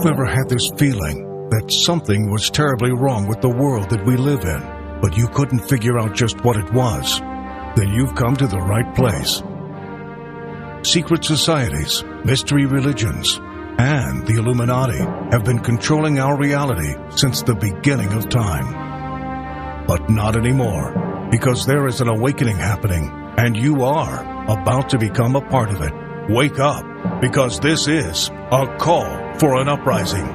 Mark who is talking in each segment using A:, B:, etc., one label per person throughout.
A: you've ever had this feeling that something was terribly wrong with the world that we live in, but you couldn't figure out just what it was, then you've come to the right place. Secret societies, mystery religions, and the Illuminati have been controlling our reality since the beginning of time. But not anymore, because there is an awakening happening, and you are about to become a part of it. Wake up, because this is a call for an uprising.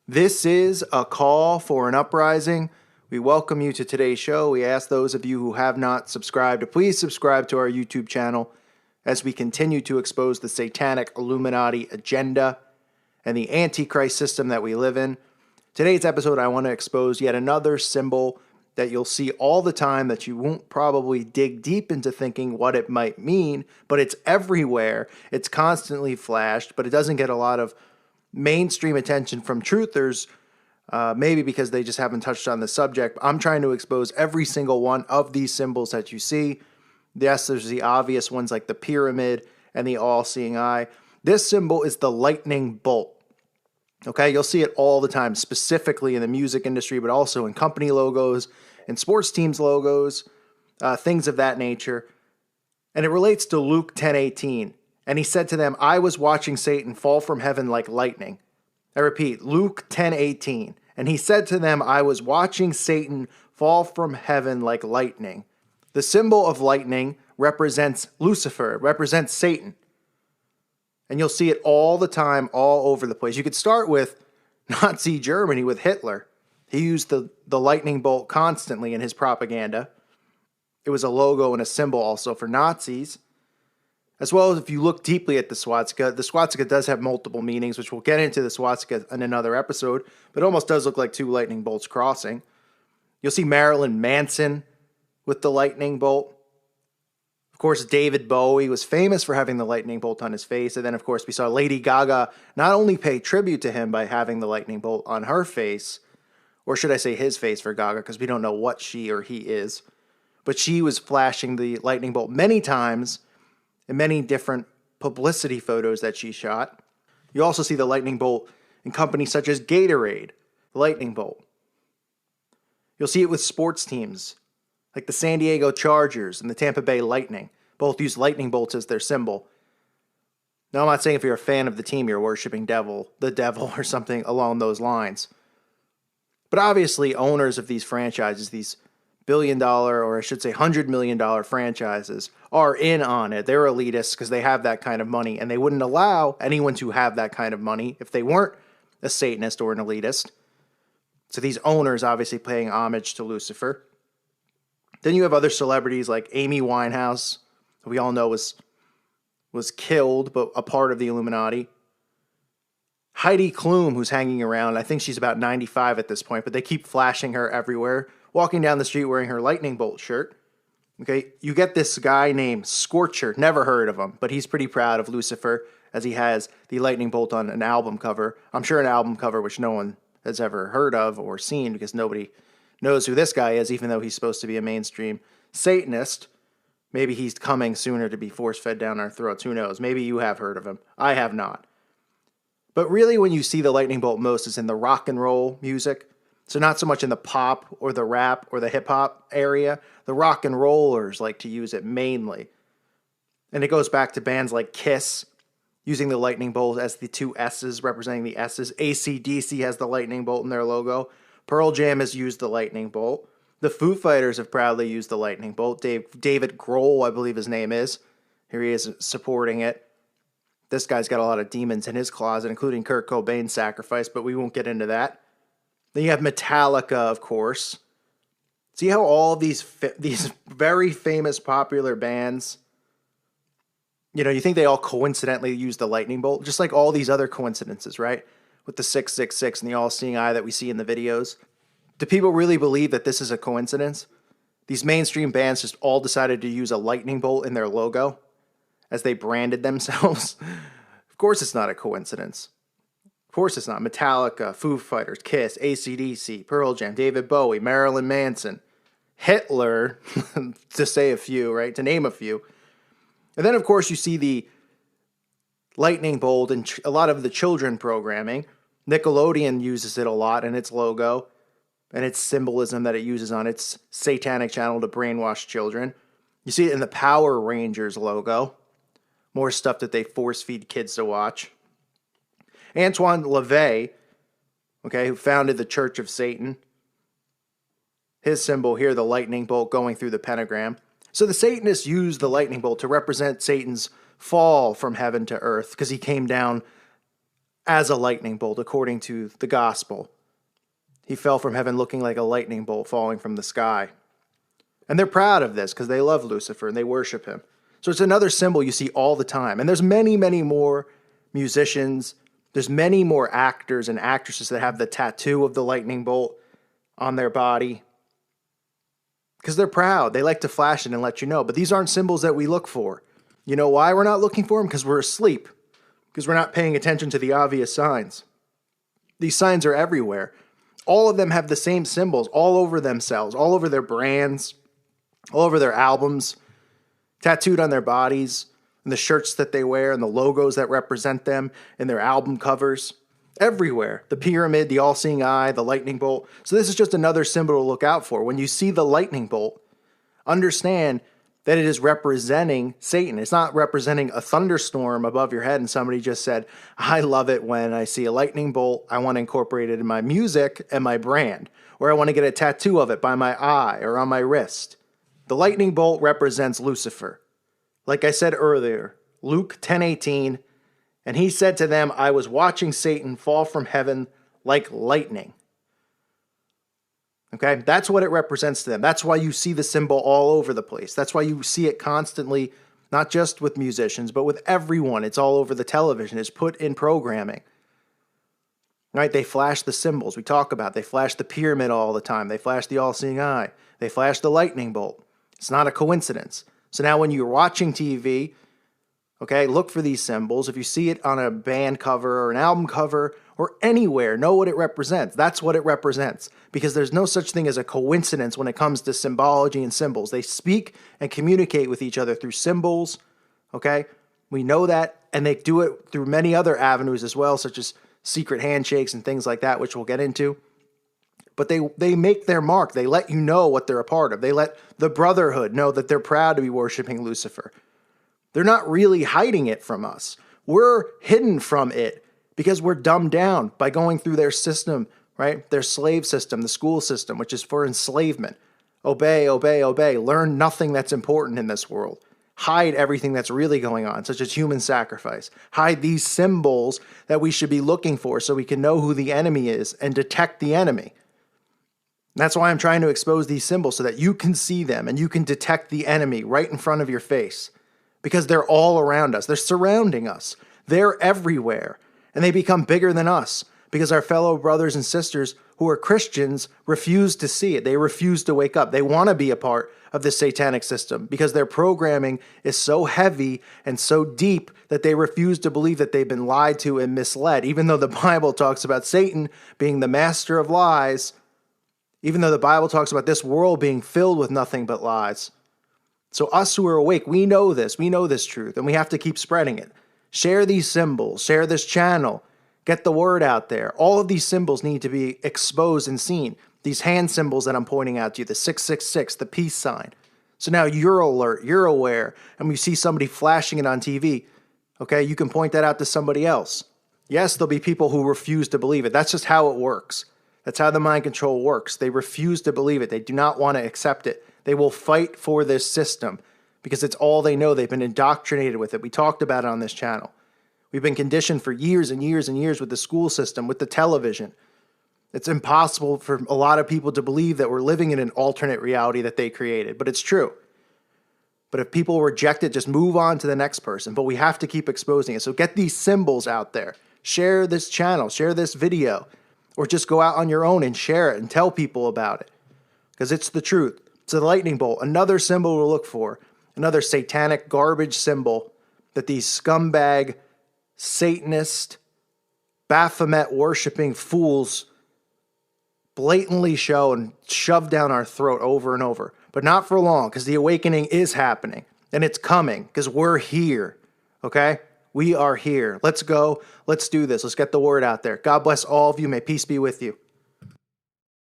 B: This is a call for an uprising. We welcome you to today's show. We ask those of you who have not subscribed to please subscribe to our YouTube channel as we continue to expose the satanic Illuminati agenda and the Antichrist system that we live in. Today's episode, I want to expose yet another symbol that you'll see all the time that you won't probably dig deep into thinking what it might mean, but it's everywhere. It's constantly flashed, but it doesn't get a lot of mainstream attention from truthers, maybe because they just haven't touched on the subject. I'm trying to expose every single one of these symbols that you see. Yes, there's the obvious ones like the pyramid and the all-seeing eye. This symbol is the lightning bolt. Okay, you'll see it all the time, specifically in the music industry, but also in company logos and sports teams logos, things of that nature. And it relates to Luke 10:18. And he said to them, I was watching Satan fall from heaven like lightning. I repeat, Luke 10:18. And he said to them, I was watching Satan fall from heaven like lightning. The symbol of lightning represents Lucifer, it represents Satan. And you'll see it all the time, all over the place. You could start with Nazi Germany with Hitler. He used the lightning bolt constantly in his propaganda. It was a logo and a symbol also for Nazis. As well as if you look deeply at the swastika does have multiple meanings, which we'll get into the swastika in another episode, but it almost does look like two lightning bolts crossing. You'll see Marilyn Manson with the lightning bolt. Of course, David Bowie was famous for having the lightning bolt on his face, and then of course we saw Lady Gaga not only pay tribute to him by having the lightning bolt on her face, or should I say his face for Gaga, because we don't know what she or he is, but she was flashing the lightning bolt many times in many different publicity photos that she shot. You also see the lightning bolt in companies such as Gatorade, the lightning bolt. You'll see it with sports teams like the San Diego Chargers and the Tampa Bay Lightning. Both use lightning bolts as their symbol. Now, I'm not saying if you're a fan of the team, you're worshiping the devil or something along those lines. But obviously, owners of these franchises, these billion-dollar, or I should say $100 million franchises, are in on it. They're elitists because they have that kind of money, and they wouldn't allow anyone to have that kind of money if they weren't a Satanist or an elitist. So these owners obviously paying homage to Lucifer. Then you have other celebrities like Amy Winehouse, who we all know was killed, but a part of the Illuminati. Heidi Klum, who's hanging around. I think she's about 95 at this point, but they keep flashing her everywhere, walking down the street wearing her lightning bolt shirt. Okay, you get this guy named Scorcher, never heard of him, but he's pretty proud of Lucifer as he has the lightning bolt on an album cover. I'm sure an album cover which no one has ever heard of or seen because nobody knows who this guy is, even though he's supposed to be a mainstream Satanist. Maybe he's coming sooner to be force-fed down our throats. Who knows? Maybe you have heard of him. I have not. But really when you see the lightning bolt most is in the rock and roll music. So not so much in the pop or the rap or the hip-hop area. The rock and rollers like to use it mainly. And it goes back to bands like Kiss, using the lightning bolt as the two S's representing the S's. AC/DC has the lightning bolt in their logo. Pearl Jam has used the lightning bolt. The Foo Fighters have proudly used the lightning bolt. David Grohl, I believe his name is. Here he is supporting it. This guy's got a lot of demons in his closet, including Kurt Cobain's sacrifice, but we won't get into that. Then you have Metallica, of course. See how all these very famous, popular bands, you think they all coincidentally use the lightning bolt? Just like all these other coincidences, right? With the 666 and the all-seeing eye that we see in the videos. Do people really believe that this is a coincidence? These mainstream bands just all decided to use a lightning bolt in their logo. as they branded themselves. Of course it's not a coincidence. Of course it's not. Metallica, Foo Fighters, Kiss, AC/DC, Pearl Jam, David Bowie, Marilyn Manson, Hitler, to say a few, right? To name a few. And then, of course, you see the lightning bolt and a lot of the children programming. Nickelodeon uses it a lot in its logo and its symbolism that it uses on its satanic channel to brainwash children. You see it in the Power Rangers logo. More stuff that they force feed kids to watch. Antoine LaVey, okay, who founded the Church of Satan. His symbol here, the lightning bolt going through the pentagram. So the Satanists used the lightning bolt to represent Satan's fall from heaven to earth because he came down as a lightning bolt according to the gospel. He fell from heaven looking like a lightning bolt falling from the sky. And they're proud of this because they love Lucifer and they worship him. So it's another symbol you see all the time. And there's many, many more musicians. There's many more actors and actresses that have the tattoo of the lightning bolt on their body because they're proud. They like to flash it and let you know. But these aren't symbols that we look for. You know why we're not looking for them? Because we're asleep. Because we're not paying attention to the obvious signs. These signs are everywhere. All of them have the same symbols all over themselves, all over their brands, all over their albums, tattooed on their bodies, and the shirts that they wear, and the logos that represent them, and their album covers. Everywhere. The pyramid, the all-seeing eye, the lightning bolt. So this is just another symbol to look out for. When you see the lightning bolt, understand that it is representing Satan. It's not representing a thunderstorm above your head and somebody just said, I love it when I see a lightning bolt. I want to incorporate it in my music and my brand. Or I want to get a tattoo of it by my eye or on my wrist. The lightning bolt represents Lucifer. Like I said earlier, Luke 10:18, and he said to them, I was watching Satan fall from heaven like lightning. Okay, that's what it represents to them. That's why you see the symbol all over the place. That's why you see it constantly, not just with musicians, but with everyone. It's all over the television. It's put in programming. Right? They flash the symbols we talk about. They flash the pyramid all the time. They flash the all-seeing eye. They flash the lightning bolt. It's not a coincidence. So now when you're watching TV, okay, look for these symbols. If you see it on a band cover or an album cover or anywhere, know what it represents. That's what it represents. Because there's no such thing as a coincidence when it comes to symbology and symbols. They speak and communicate with each other through symbols, okay? We know that, and they do it through many other avenues as well, such as secret handshakes and things like that, which we'll get into. But they make their mark. They let you know what they're a part of. They let the Brotherhood know that they're proud to be worshiping Lucifer. They're not really hiding it from us. We're hidden from it because we're dumbed down by going through their system, right? Their slave system, the school system, which is for enslavement. Obey, obey, obey. Learn nothing that's important in this world. Hide everything that's really going on, such as human sacrifice. Hide these symbols that we should be looking for so we can know who the enemy is and detect the enemy. That's why I'm trying to expose these symbols so that you can see them and you can detect the enemy right in front of your face. Because they're all around us. They're surrounding us. They're everywhere. And they become bigger than us because our fellow brothers and sisters who are Christians refuse to see it. They refuse to wake up. They want to be a part of the satanic system because their programming is so heavy and so deep that they refuse to believe that they've been lied to and misled. Even though the Bible talks about Satan being the master of lies, even though the Bible talks about this world being filled with nothing but lies. So us who are awake, we know this truth, and we have to keep spreading it. Share these symbols, share this channel, get the word out there. All of these symbols need to be exposed and seen. These hand symbols that I'm pointing out to you, the 666, the peace sign. So now you're alert, you're aware, and we see somebody flashing it on TV, okay, you can point that out to somebody else. Yes, there'll be people who refuse to believe it. That's just how it works. That's how the mind control works. They refuse to believe it. They do not want to accept it. They will fight for this system because it's all they know. They've been indoctrinated with it. We talked about it on this channel. We've been conditioned for years and years and years with the school system, with the television. It's impossible for a lot of people to believe that we're living in an alternate reality that they created, but it's true. But if people reject it, just move on to the next person. But we have to keep exposing it. So get these symbols out there. Share this channel, share this video, or just go out on your own and share it and tell people about it because it's the truth. It's the lightning bolt, another symbol to look for, another satanic garbage symbol that these scumbag, Satanist, Baphomet worshiping fools blatantly show and shove down our throat over and over. But not for long, because the awakening is happening and it's coming because we're here. Okay? We are here. Let's go. Let's do this. Let's get the word out there. God bless all of you. May peace be with you.